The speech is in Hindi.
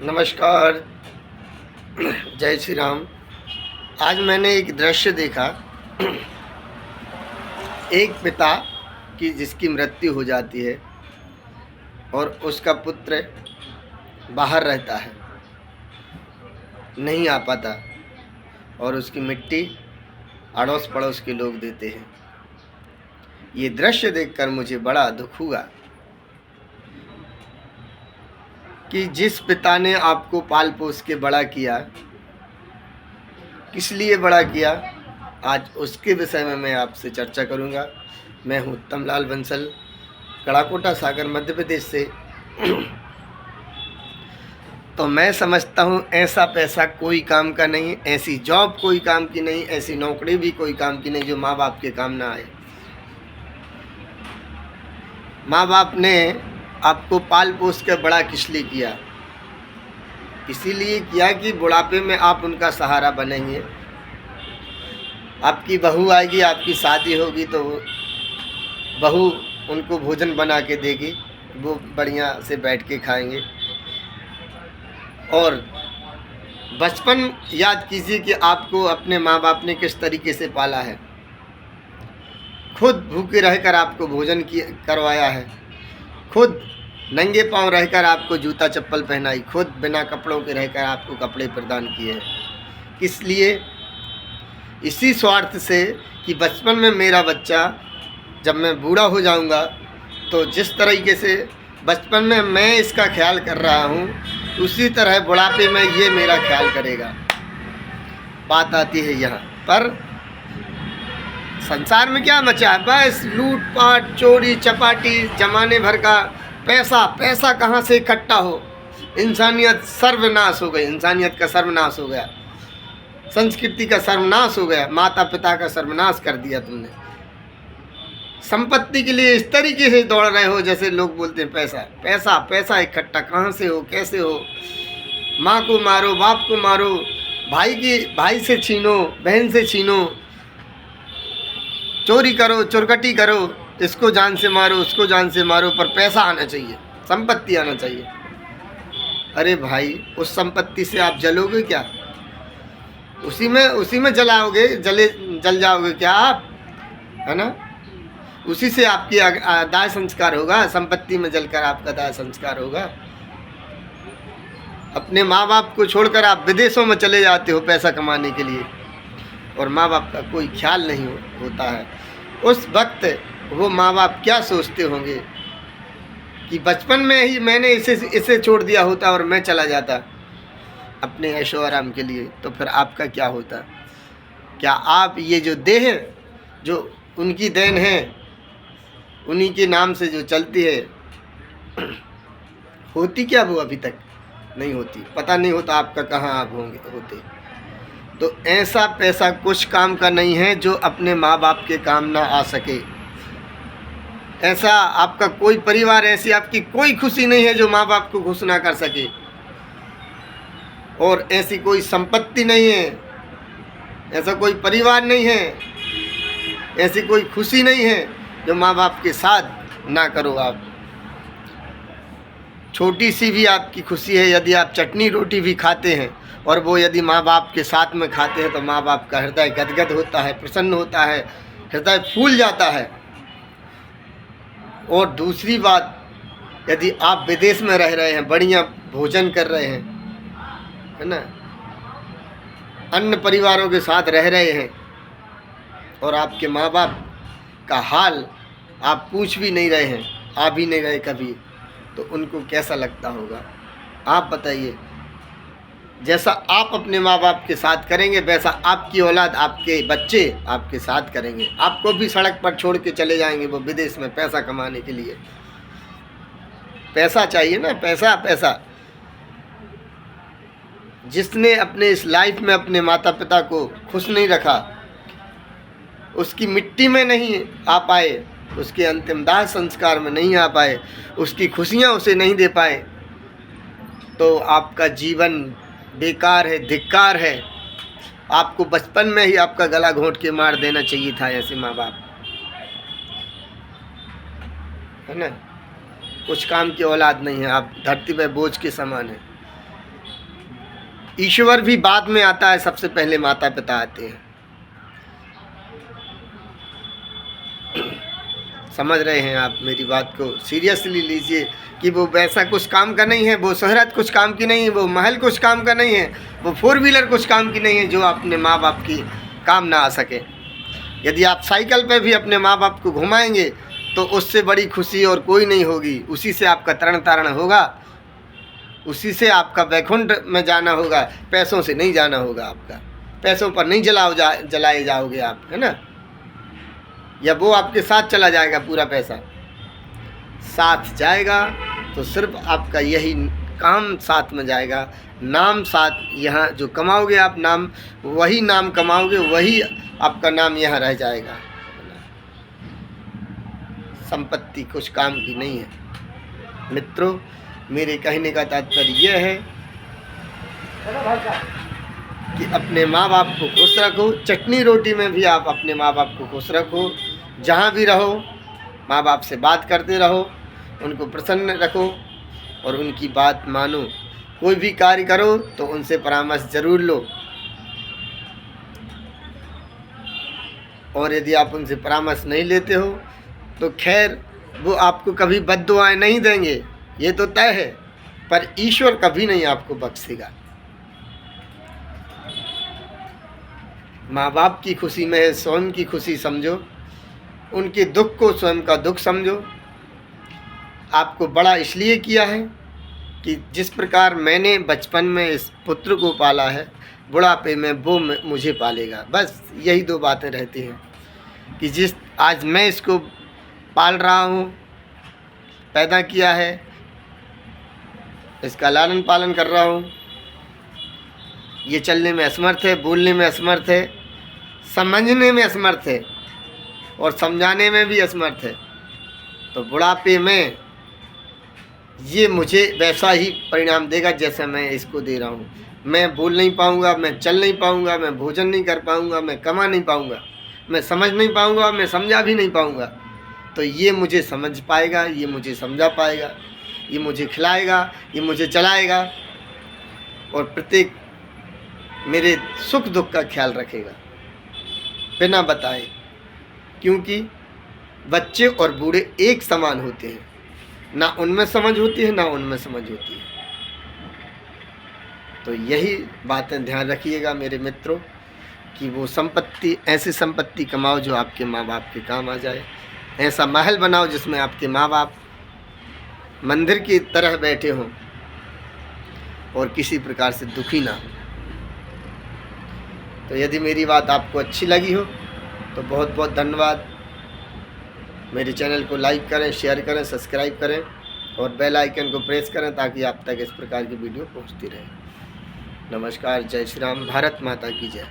नमस्कार। जय श्री राम। आज मैंने एक दृश्य देखा। एक पिता की जिसकी मृत्यु हो जाती है और उसका पुत्र बाहर रहता है, नहीं आ पाता, और उसकी मिट्टी अड़ोस पड़ोस के लोग देते हैं। ये दृश्य देखकर मुझे बड़ा दुख हुआ कि जिस पिता ने आपको पाल पोस के बड़ा किया, किस लिए बड़ा किया, आज उसके विषय में मैं आपसे चर्चा करूंगा। मैं हूं उत्तमलाल बंसल, कड़ाकोटा सागर, मध्य प्रदेश से। तो मैं समझता हूं ऐसा पैसा कोई काम का नहीं, ऐसी जॉब कोई काम की नहीं, ऐसी नौकरी भी कोई काम की नहीं जो माँ बाप के काम ना आए। माँ बाप ने आपको पाल पोस के बड़ा किस लिए किया? इसीलिए किया कि बुढ़ापे में आप उनका सहारा बनेंगे। आपकी बहू आएगी, आपकी शादी होगी तो बहू उनको भोजन बना के देगी, वो बढ़िया से बैठ के खाएंगे। और बचपन याद कीजिए कि आपको अपने माँ बाप ने किस तरीके से पाला है। खुद भूखे रहकर आपको भोजन करवाया है, खुद नंगे पांव रहकर आपको जूता चप्पल पहनाई, खुद बिना कपड़ों के रहकर आपको कपड़े प्रदान किए हैं। किस लिए? इसी स्वार्थ से कि बचपन में मेरा बच्चा, जब मैं बूढ़ा हो जाऊंगा तो जिस तरीके से बचपन में मैं इसका ख्याल कर रहा हूं, उसी तरह बुढ़ापे में ये मेरा ख्याल करेगा। बात आती है यहाँ पर, संसार में क्या बचा है? बस लूटपाट, चोरी चपाटी, जमाने भर का पैसा। पैसा कहाँ से इकट्ठा हो? इंसानियत सर्वनाश हो गई, इंसानियत का सर्वनाश हो गया, संस्कृति का सर्वनाश हो गया, माता पिता का सर्वनाश कर दिया तुमने। संपत्ति के लिए इस तरीके से दौड़ रहे हो जैसे लोग बोलते हैं पैसा पैसा पैसा इकट्ठा कहाँ से हो, कैसे हो? माँ को मारो, बाप को मारो, भाई से छीनो, बहन से छीनो, चोरी करो, चुरकटी करो, इसको जान से मारो, उसको जान से मारो, पर पैसा आना चाहिए, संपत्ति आना चाहिए। अरे भाई, उस संपत्ति से आप जलोगे क्या? उसी में जल जाओगे क्या आप? है ना? उसी से आपकी दाह संस्कार होगा, संपत्ति में जलकर आपका दाह संस्कार होगा। अपने माँ बाप को छोड़कर आप विदेशों में चले जाते हो पैसा कमाने के लिए, और माँ बाप का कोई ख्याल नहीं होता है। उस वक्त वो माँ बाप क्या सोचते होंगे कि बचपन में ही मैंने इसे छोड़ दिया होता और मैं चला जाता अपने ऐशो आराम के लिए, तो फिर आपका क्या होता? क्या आप ये जो देह, जो उनकी देन है, उन्हीं के नाम से जो चलती है, होती क्या वो अभी तक नहीं होती? पता नहीं होता आपका कहाँ आप होते। तो ऐसा पैसा कुछ काम का नहीं है जो अपने माँ बाप के काम ना आ सके। ऐसा आपका कोई परिवार, ऐसी आपकी कोई खुशी नहीं है जो माँ बाप को खुश ना कर सके। और ऐसी कोई संपत्ति नहीं है, ऐसा कोई परिवार नहीं है, ऐसी कोई खुशी नहीं है जो माँ बाप के साथ ना करो आप। छोटी सी भी आपकी खुशी है, यदि आप चटनी रोटी भी खाते हैं और वो यदि माँ बाप के साथ में खाते हैं तो माँ बाप का हृदय गदगद होता है, प्रसन्न होता है, हृदय फूल जाता है। और दूसरी बात, यदि आप विदेश में रह रहे हैं, बढ़िया भोजन कर रहे हैं, है ना, अन्य परिवारों के साथ रह रहे हैं, और आपके माँ बाप का हाल आप पूछ भी नहीं रहे हैं, आ भी नहीं रहे कभी, तो उनको कैसा लगता होगा? आप बताइए। जैसा आप अपने माँ बाप के साथ करेंगे, वैसा आपकी औलाद, आपके बच्चे आपके साथ करेंगे। आपको भी सड़क पर छोड़ के चले जाएंगे वो विदेश में पैसा कमाने के लिए। पैसा चाहिए ना, पैसा पैसा। जिसने अपने इस लाइफ में अपने माता पिता को खुश नहीं रखा, उसकी मिट्टी में नहीं आ पाए, उसके अंतिम दाह संस्कार में नहीं आ पाए, उसकी खुशियाँ उसे नहीं दे पाए, तो आपका जीवन बेकार है, धिक्कार है। आपको बचपन में ही आपका गला घोंट के मार देना चाहिए था ऐसे माँ बाप, है ना? कुछ काम की औलाद नहीं है, आप धरती पे बोझ के समान है। ईश्वर भी बाद में आता है, सबसे पहले माता पिता आते हैं। समझ रहे हैं आप मेरी बात को? सीरियसली लीजिए कि वो वैसा कुछ काम का नहीं है, वो शोहरत कुछ काम की नहीं है, वो महल कुछ काम का नहीं है, वो 4 व्हीलर कुछ काम की नहीं है जो अपने माँ बाप की काम ना आ सके। यदि आप साइकिल पे भी अपने माँ बाप को घुमाएंगे तो उससे बड़ी खुशी और कोई नहीं होगी। उसी से आपका तरण तारण होगा, उसी से आपका वैकुंठ में जाना होगा, पैसों से नहीं जाना होगा। आपका पैसों पर नहीं जलाए जाओगे आप, है ना? या वो आपके साथ चला जाएगा, पूरा पैसा साथ जाएगा तो सिर्फ आपका यही काम साथ में जाएगा, नाम साथ। यहाँ जो कमाओगे आप नाम, वही नाम कमाओगे, वही आपका नाम यहाँ रह जाएगा। संपत्ति कुछ काम की नहीं है। मित्रों, मेरे कहने का तात्पर्य यह है कि अपने माँ बाप को खुश रखो। चटनी रोटी में भी आप अपने माँ बाप को खुश रखो। जहाँ भी रहो माँ बाप से बात करते रहो, उनको प्रसन्न रखो और उनकी बात मानो। कोई भी कार्य करो तो उनसे परामर्श जरूर लो, और यदि आप उनसे परामर्श नहीं लेते हो तो खैर वो आपको कभी बद्दुआएं नहीं देंगे, ये तो तय है, पर ईश्वर कभी नहीं आपको बख्शेगा। माँ बाप की खुशी में स्वयं की खुशी समझो, उनके दुख को स्वयं का दुख समझो। आपको बड़ा इसलिए किया है कि जिस प्रकार मैंने बचपन में इस पुत्र को पाला है, बुढ़ापे में वो मुझे पालेगा। बस यही 2 बातें रहती हैं कि जिस आज मैं इसको पाल रहा हूँ, पैदा किया है, इसका लालन पालन कर रहा हूँ, ये चलने में असमर्थ है, बोलने में असमर्थ है, समझने में असमर्थ है और समझाने में भी असमर्थ है, तो बुढ़ापे में ये मुझे वैसा ही परिणाम देगा जैसा मैं इसको दे रहा हूँ। मैं बोल नहीं पाऊँगा, मैं चल नहीं पाऊँगा, मैं भोजन नहीं कर पाऊँगा, मैं कमा नहीं पाऊँगा, मैं समझ नहीं पाऊँगा, मैं समझा भी नहीं पाऊँगा। तो ये मुझे समझ पाएगा, ये मुझे समझा पाएगा, ये मुझे खिलाएगा, ये मुझे चलाएगा और प्रत्येक मेरे सुख दुख का ख्याल रखेगा बिना बताए। क्योंकि बच्चे और बूढ़े एक समान होते हैं, ना उनमें समझ होती है ना उनमें समझ होती है। तो यही बातें ध्यान रखिएगा मेरे मित्रों कि वो संपत्ति, ऐसी संपत्ति कमाओ जो आपके माँ बाप के काम आ जाए। ऐसा महल बनाओ जिसमें आपके माँ बाप मंदिर की तरह बैठे हों और किसी प्रकार से दुखी ना हो। तो यदि मेरी बात आपको अच्छी लगी हो तो बहुत बहुत धन्यवाद। मेरे चैनल को लाइक करें, शेयर करें, सब्सक्राइब करें और बेल आइकन को प्रेस करें ताकि आप तक इस प्रकार की वीडियो पहुंचती रहे। नमस्कार, जय श्री राम, भारत माता की जय।